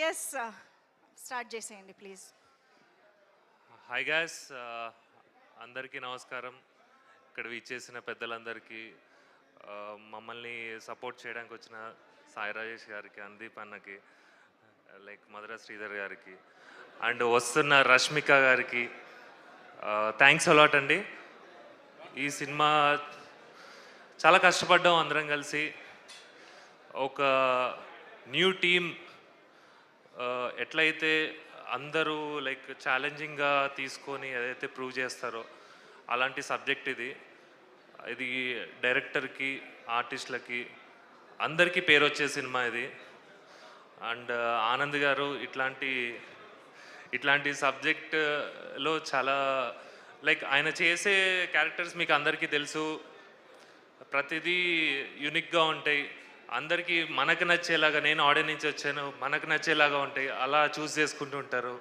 Yes start చేసేయండి please. Hi guys, అందరికీ నమస్కారం. ఇక్కడ విచ్చేసిన పెద్దలందరికీ, మమ్మల్ని సపోర్ట్ చేయడానికి వచ్చిన సాయి రాజేష్ గారికి, అందీప్ అన్నకి, లైక్ మధుర శ్రీధర్ గారికి, అండ్ వస్తున్న రష్మిక గారికి థ్యాంక్స్ అలాట్ అండి. ఈ సినిమా చాలా కష్టపడ్డాం అందరం కలిసి. ఒక న్యూ టీమ్ ఎట్లయితే అందరూ లైక్ ఛాలెంజింగ్గా తీసుకొని ఏదైతే ప్రూవ్ చేస్తారో అలాంటి సబ్జెక్ట్ ఇది. ఇది డైరెక్టర్కి, ఆర్టిస్టులకి, అందరికీ పేరు వచ్చే సినిమా ఇది. అండ్ ఆనంద్ గారు ఇట్లాంటి సబ్జెక్ట్లో చాలా లైక్ ఆయన చేసే క్యారెక్టర్స్ మీకు అందరికీ తెలుసు, ప్రతిదీ యూనిక్గా ఉంటాయి. అందరికీ మనకు నచ్చేలాగా, నేను ఆడియన్స్ నుంచి వచ్చాను, మనకు నచ్చేలాగా ఉంటాయి, అలా చూస్ చేసుకుంటూ ఉంటారు.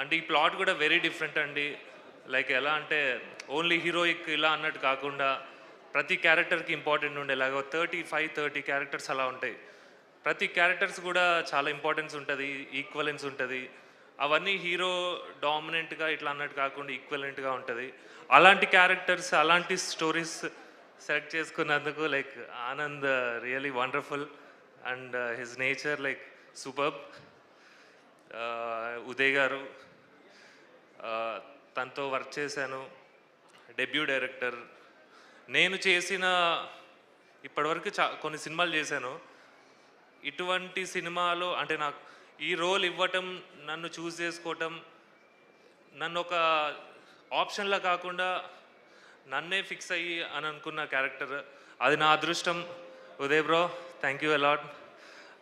అంటే ఈ ప్లాట్ కూడా వెరీ డిఫరెంట్ అండి. లైక్ ఎలా అంటే ఓన్లీ హీరోయిక్ ఇలా అన్నట్టు కాకుండా ప్రతి క్యారెక్టర్కి ఇంపార్టెంట్ ఉండేలాగా 30 క్యారెక్టర్స్ అలా ఉంటాయి. ప్రతి క్యారెక్టర్స్ కూడా చాలా ఇంపార్టెన్స్ ఉంటుంది, ఈక్వలెన్స్ ఉంటుంది. అవన్నీ హీరో డామినెంట్గా ఇట్లా అన్నట్టు కాకుండా ఈక్వలెంట్గా ఉంటుంది. అలాంటి క్యారెక్టర్స్, అలాంటి స్టోరీస్ సెలెక్ట్ చేసుకున్నందుకు like Anand really wonderful and his nature like superb. Uday గారు, తనతో వర్క్ చేశాను, డెబ్యూ డైరెక్టర్. నేను చేసిన ఇప్పటివరకు కొన్ని సినిమాలు చేశాను. ఇటువంటి సినిమాలో అంటే నాకు ఈ రోల్ ఇవ్వటం, నన్ను చూస్ చేసుకోవటం, నన్ను ఒక ఆప్షన్లా కాకుండా నన్నే ఫిక్స్ అయ్యి అని అనుకున్న క్యారెక్టర్, అది నా అదృష్టం. Uday bro, thank you a lot.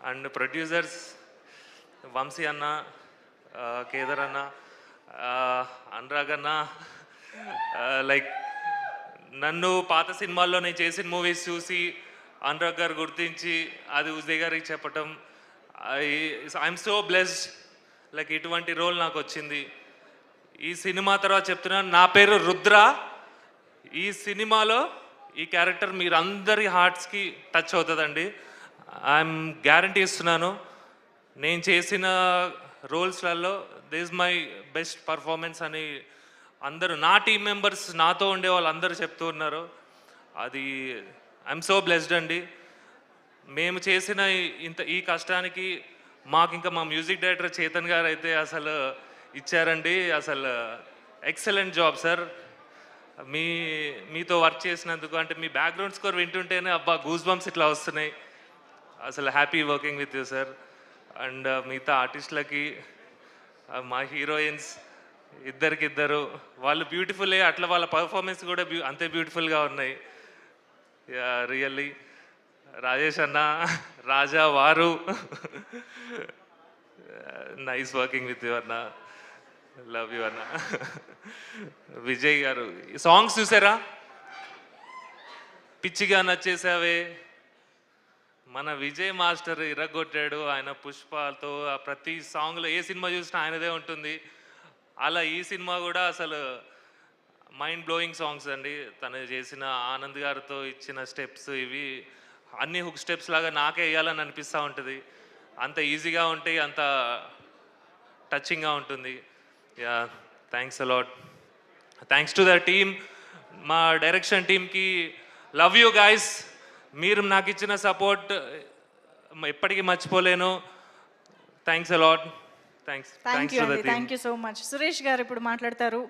And producers Vamsi అన్న, కేదర్ అన్న, అనురాగ్ అన్న, లైక్ నన్ను పాత సినిమాల్లో నేను చేసిన మూవీస్ చూసి అనురాగ్ గారు గుర్తించి అది ఉదయ్ గారికి చెప్పటం, ఐఎమ్ సో బ్లెస్డ్. లైక్ ఇటువంటి రోల్ నాకు వచ్చింది. ఈ సినిమా తర్వాత చెప్తున్నాను, నా పేరు రుద్ర. ఈ సినిమాలో ఈ క్యారెక్టర్ మీరందరి హార్ట్స్కి టచ్ అవుతుందండి. ఐఎమ్ గ్యారంటీ ఇస్తున్నాను. నేను చేసిన రోల్స్లలో దిస్ మై బెస్ట్ పర్ఫార్మెన్స్ అని అందరూ, నా టీం మెంబర్స్, నాతో ఉండే వాళ్ళు అందరూ చెప్తూ ఉన్నారు. అది ఐఎమ్ సో బ్లెస్డ్ అండి. మేము చేసిన ఈ కష్టానికి మాకు ఇంకా మా మ్యూజిక్ డైరెక్టర్ చేతన్ గారు అయితే అసలు ఇచ్చారండి. అసలు ఎక్సలెంట్ జాబ్ సార్. మీతో వర్క్ చేసినందుకు, అంటే మీ బ్యాక్గ్రౌండ్ స్కోర్ వింటుంటేనే అబ్బా గూస్ బంప్స్ ఇట్లా వస్తున్నాయి. అసలు happy working with you sir. And మిగతా ఆర్టిస్టులకి, మా హీరోయిన్స్ ఇద్దరు వాళ్ళు బ్యూటిఫుల్, అట్లా వాళ్ళ పర్ఫార్మెన్స్ కూడా అంతే బ్యూటిఫుల్గా ఉన్నాయి. రియల్లీ రాజేష్ అన్న, రాజా వారు, నైస్ వర్కింగ్ విత్ యూ అన్న, లవ్ యూ అన్న. విజయ్ గారు, సాంగ్స్ చూసారా? పిచ్చిగా నచ్చేసావే, మన విజయ్ మాస్టర్ ఇరగొట్టాడు. ఆయన పుష్పతో ప్రతి సాంగ్లో ఏ సినిమా చూసినా ఆయనదే ఉంటుంది. అలా ఈ సినిమా కూడా అసలు మైండ్ బ్లోయింగ్ సాంగ్స్ అండి. తను చేసిన ఆనంద్ గారితో ఇచ్చిన స్టెప్స్, ఇవి అన్ని హుక్ స్టెప్స్ లాగా నాకే వేయాలని అనిపిస్తూ ఉంటుంది. అంత ఈజీగా ఉంటాయి, అంత టచింగ్గా ఉంటుంది. Yeah, thanks a lot. Thanks to the team, మా డైరెక్షన్ టీమ్కి. Love you guys. మీరు నాకు ఇచ్చిన సపోర్ట్ ఎప్పటికీ మర్చిపోలేను. Thanks a lot. Thanks to the team. Thank you so much. Suresh గారు ఇప్పుడు మాట్లాడతారు.